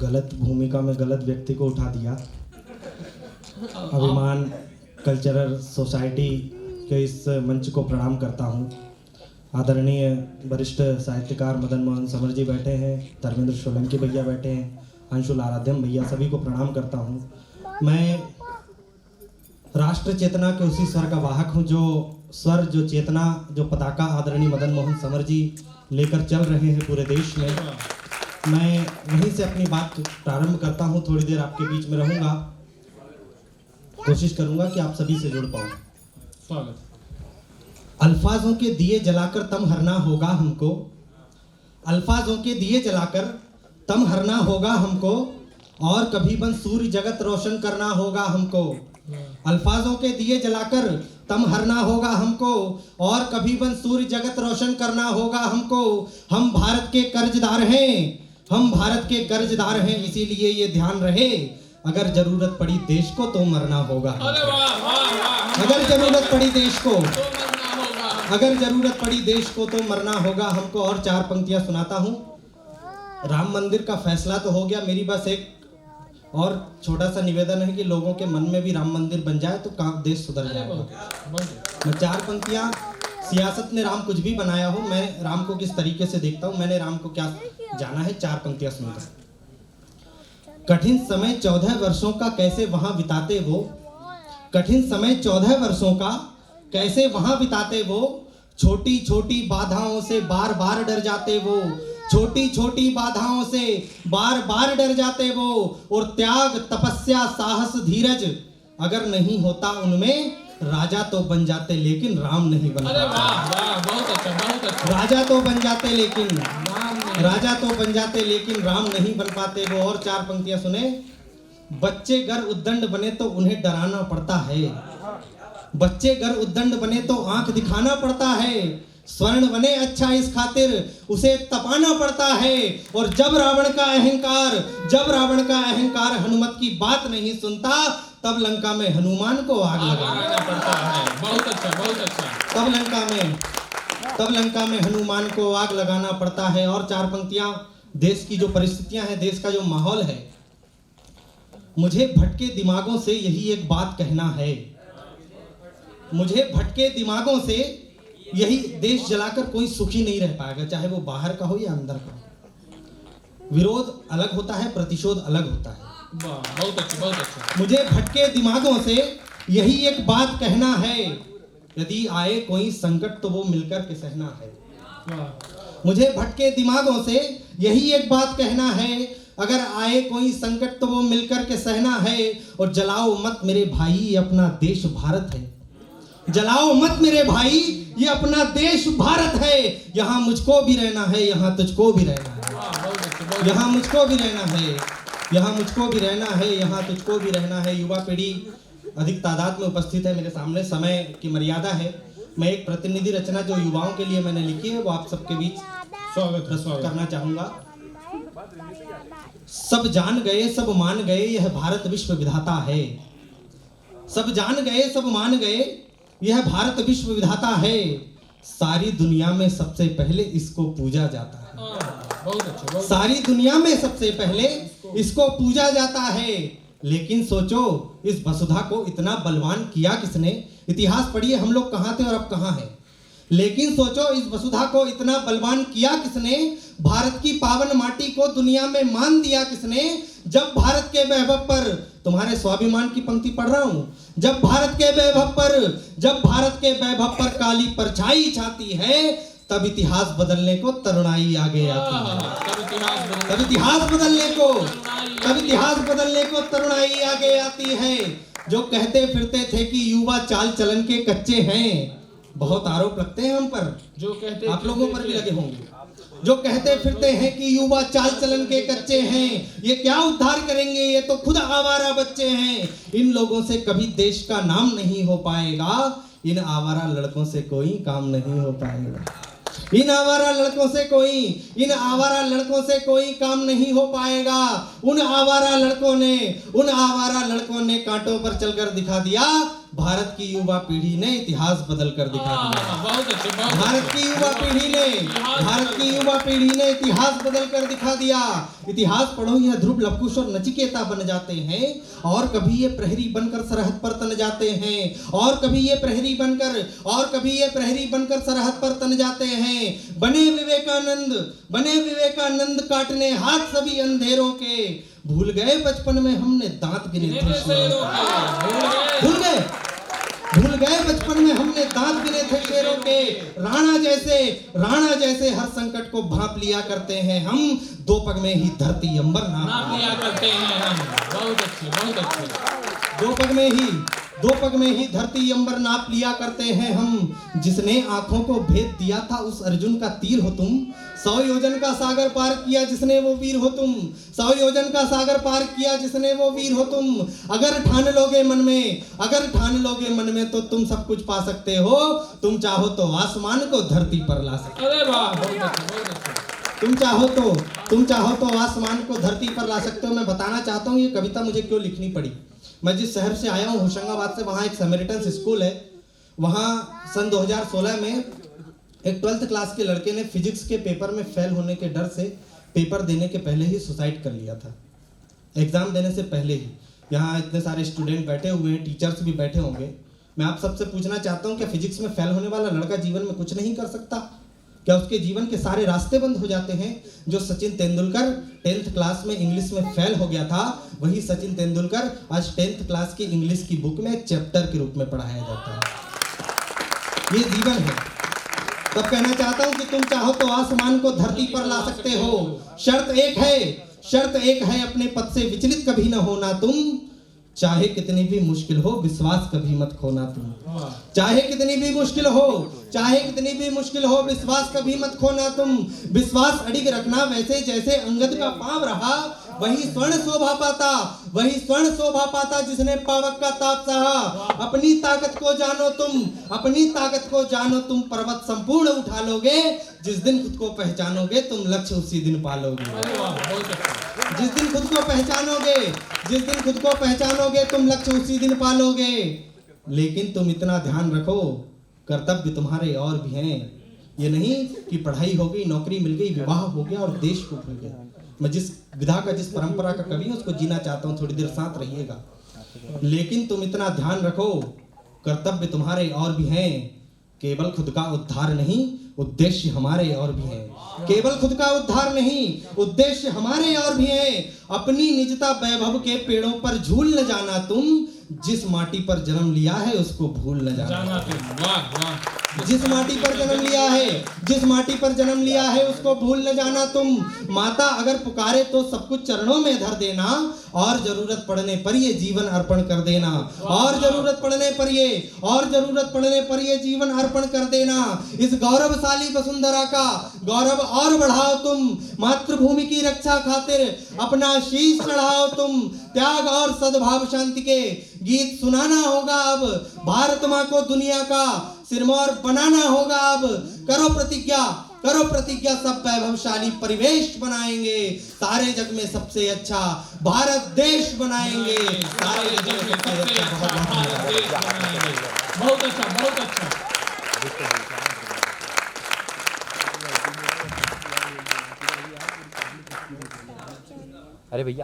गलत भूमिका में गलत व्यक्ति को उठा दिया। अभिमान कल्चरल सोसाइटी के इस मंच को प्रणाम करता हूँ। आदरणीय वरिष्ठ साहित्यकार मदन मोहन समर जी बैठे हैं, धर्मेंद्र सोलंकी भैया बैठे हैं, अंशुल आराध्यम भैया, सभी को प्रणाम करता हूँ। मैं राष्ट्र चेतना के उसी स्वर का वाहक हूँ, जो स्वर, जो चेतना, जो पताका आदरणीय मदन मोहन समर जी लेकर चल रहे हैं पूरे देश में। मैं वहीं से अपनी बात प्रारंभ करता हूँ। थोड़ी देर आपके बीच में रहूँगा, कोशिश करूँगा कि आप सभी से जुड़ पाऊँ। स्वागत। अल्फाजों के दिए जलाकर तम हरना होगा हमको, अल्फाजों के दिए जलाकर तम हरना होगा हमको, और कभी बन सूर्य जगत रोशन करना होगा हमको। अल्फाजों के दिए जलाकर तम हरना होगा हमको, और कभी बन सूर्य जगत रोशन करना होगा हमको। हम भारत के कर्जदार हैं, हम भारत के कर्जदार हैं, इसीलिए ये ध्यान रहे, अगर जरूरत पड़ी देश को तो मरना होगा। अगर जरूरत पड़ी देश को, अगर जरूरत पड़ी देश को तो मरना होगा हमको। और चार पंक्तियां सुनाता हूँ। राम मंदिर का फैसला तो हो गया, मेरी बस एक और छोटा सा निवेदन है कि लोगों के मन में भी राम मंदिर बन जाए तो काम देश सुधर जाएगा। मैं चार पंक्तियां, सियासत ने राम कुछ भी बनाया हो, मैं राम को किस तरीके से देखता हूँ, मैंने राम को क्या जाना है, चार पंक्तियां सुनकर। कठिन समय 14 वर्षों का कैसे वहां बिताते वो, कठिन समय 14 वर्षों का कैसे वहां बिताते वो, छोटी छोटी बाधाओं से बार बार डर जाते वो, छोटी छोटी बाधाओं से बार बार डर जाते वो। और त्याग तपस्या साहस धीरज अगर नहीं होता उनमें, राजा तो बन जाते लेकिन राम नहीं बन पाते। बहुत अच्छा, बहुत अच्छा। राजा तो बन जाते लेकिन राजा तो बन जाते लेकिन राम नहीं बन पाते वो। और चार पंक्तियां सुने। बच्चे गर उद्दंड बने तो उन्हें डराना पड़ता है, बच्चे गर उद्दंड बने तो आंख दिखाना पड़ता है, स्वर्ण बने अच्छा इस खातिर उसे तपाना पड़ता है। और जब रावण का अहंकार हनुमत की बात नहीं सुनता, तब लंका में हनुमान को आग लगाना पड़ता है। बहुत अच्छा, बहुत अच्छा। तब लंका में हनुमान को आग लगाना पड़ता है। और चार पंक्तियां, देश की जो परिस्थितियां हैं, देश का जो माहौल है, मुझे भटके दिमागों से यही एक बात कहना है, मुझे भटके दिमागों से यही, देश जलाकर कोई सुखी नहीं रह पाएगा, चाहे वो बाहर का हो या अंदर का हो। विरोध अलग होता है, प्रतिशोध अलग होता है। बहुत अच्छा, बहुत अच्छा। मुझे भटके दिमागों से यही एक बात कहना है, यदि आए कोई संकट तो वो मिलकर के सहना है। मुझे भटके दिमागों से यही एक बात कहना है, अगर आए कोई संकट तो वो मिलकर के सहना है। और जलाओ मत मेरे भाई, ये अपना देश भारत है, जलाओ मत मेरे भाई, ये अपना देश भारत है। यहाँ मुझको भी रहना है, यहाँ तुझको भी रहना है, यहाँ मुझको भी रहना है, यहाँ मुझको भी रहना है, यहाँ तुझको भी रहना है। युवा पीढ़ी अधिक तादाद में उपस्थित है मेरे सामने, समय की मर्यादा है। मैं एक प्रतिनिधि रचना जो युवाओं के लिए मैंने लिखी है, वो आप सबके बीच स्वागत करना चाहूंगा। सब जान गए सब मान गए यह भारत विश्व विधाता है, सब जान गए सब मान गए यह भारत विश्व विधाता है। सारी दुनिया में सबसे पहले इसको पूजा जाता है, बहुत अच्छा। सारी दुनिया में सबसे पहले इसको पूजा जाता है। लेकिन सोचो, इस वसुधा को इतना बलवान किया किसने? इतिहास पढ़िए, हम लोग कहाँ थे और अब कहाँ हैं। लेकिन सोचो, इस वसुधा को इतना बलवान किया किसने? भारत की पावन माटी को दुनिया में मान दिया किसने? जब भारत के वैभव पर, तुम्हारे स्वाभिमान की पंक्ति पढ़ रहा हूं, जब भारत के वैभव पर काली परछाई छाती है, तब इतिहास बदलने को तरुणाई आगे आती है। तब इतिहास बदलने को तरुणाई आगे आती है। जो कहते फिरते थे कि युवा चाल चलन के कच्चे हैं, बहुत आरोप लगते हैं हम पर, जो कहते आप लोगों पर भी लगे होंगे। जो कहते फिरते हैं कि युवा चाल चलन के कच्चे हैं, ये क्या उद्धार करेंगे, ये तो खुद आवारा बच्चे हैं। इन लोगों से कभी देश का नाम नहीं हो पाएगा, इन आवारा लड़कों से कोई काम नहीं हो पाएगा। इन आवारा लड़कों से कोई काम नहीं हो पाएगा। उन आवारा लड़कों ने कांटों पर चलकर दिखा दिया, भारत की युवा पीढ़ी ने इतिहास बदल कर दिखा दिया। बहुत अच्छे, बहुत भारत की युवा पीढ़ी ने इतिहास बदल कर दिखा दिया। इतिहास पढ़ो, यह ध्रुव, लवकुश और नचिकेता बन जाते हैं, और कभी ये प्रहरी बनकर सरहद पर तन जाते हैं, और कभी ये प्रहरी बनकर सरहद पर तन जाते हैं। बने विवेकानंद काटने हाथ सभी अंधेरों के, भूल गए बचपन में हमने दांत गिने थे शेरों के। भूल गए बचपन में हमने दांत गिने थे शेरों के। राणा जैसे हर संकट को भांप लिया करते हैं हम, दो पग में ही धरती अंबर नाप लिया करते हैं हम। बहुत अच्छे, बहुत अच्छे। दो पग में ही धरती अंबर नाप लिया करते हैं हम। जिसने आंखों को भेद दिया था उस अर्जुन का तीर हो तुम, 100 योजन का सागर पार किया जिसने वो वीर हो तुम। 100 योजन का सागर पार किया जिसने वो वीर हो तुम। अगर ठान लोगे मन में तो तुम सब कुछ पा सकते हो। तुम चाहो तो आसमान को धरती पर ला सकते हो। अरे वाह, बहुत अच्छे, बहुत अच्छे। तुम चाहो तो आसमान को धरती पर ला सकते हो। मैं बताना चाहता हूँ ये कविता मुझे क्यों लिखनी पड़ी। मैं जिस शहर से आया हूँ होशंगाबाद से, वहाँ एक समरिटन स्कूल है। वहाँ सन 2016 में एक 12th क्लास के लड़के ने फिजिक्स के पेपर में फेल होने के डर से पेपर देने के पहले ही सुसाइड कर लिया था, एग्जाम देने से पहले ही। यहाँ इतने सारे स्टूडेंट बैठे हुए हैं, टीचर्स भी बैठे होंगे। मैं आप सबसे पूछना चाहता हूँ, क्या फिजिक्स में फेल होने वाला लड़का जीवन में कुछ नहीं कर सकता? क्या उसके जीवन के सारे रास्ते बंद हो जाते हैं? जो सचिन तेंदुलकर 10th क्लास में इंग्लिश में फेल हो गया था, वही सचिन तेंदुलकर आज 10th क्लास की इंग्लिश की बुक में एक चैप्टर के रूप में पढ़ाया जाता है। ये जीवन है। तब कहना चाहता हूं कि तुम चाहो तो आसमान को धरती पर ला सकते हो। शर्त एक है अपने पद से विचलित कभी न होना तुम। चाहे कितनी भी मुश्किल हो विश्वास कभी मत खोना तुम। चाहे कितनी भी मुश्किल हो विश्वास कभी मत खोना तुम। विश्वास अडिग रखना, वैसे जैसे अंगद का पांव रहा, वही स्वर्ण शोभा पाता जिसने पावक का ताप सहा। अपनी ताकत को जानो तुम पर्वत संपूर्ण उठा लोगे। जिस दिन खुद को पहचानोगे तुम लक्ष्य उसी दिन पालोगे। जिस दिन खुद को पहचानोगे तुम लक्ष्य उसी दिन पालोगे। लेकिन तुम इतना ध्यान रखो, कर्तव्य तुम्हारे और भी हैं। ये नहीं कि पढ़ाई हो गई, नौकरी मिल गई, विवाह हो गया और देश को भूल गए। मैं जिस विधा का, जिस परंपरा का कवि हूं उसको जीना चाहता हूं, थोड़ी देर साथ रहिएगा। लेकिन तुम इतना ध्यान रखो, कर्तव्य तुम्हारे और भी हैं। केवल खुद का उद्धार नहीं, उद्देश्य हमारे और भी हैं। केवल खुद का उद्धार नहीं, उद्देश्य हमारे और भी हैं। अपनी निजता वैभव के पेड़ों पर झूल न जाना तुम। जिस माटी पर जन्म लिया है उसको भूल न जाना तुम। जिस माटी पर जन्म लिया है उसको भूल न जाना तुम। माता अगर पुकारे तो सब कुछ चरणों में धर देना, और जरूरत पड़ने पर ये जीवन अर्पण कर देना। और जरूरत पड़ने पर ये जीवन अर्पण कर देना। इस गौरवशाली वसुंधरा का गौरव और बढ़ाओ तुम। मातृभूमि की रक्षा खातिर अपना शीश चढ़ाओ तुम। त्याग और सद्भाव शांति के गीत सुनाना होगा अब। भारत माँ को दुनिया का सिरमौर बनाना होगा अब। करो प्रतिज्ञा सब वैभवशाली परिवेश बनाएंगे। सारे जग में सबसे अच्छा भारत देश बनाएंगे। सारे जग में सबसे अच्छा भारत देश बनाएंगे। बहुत अच्छा। अरे भैया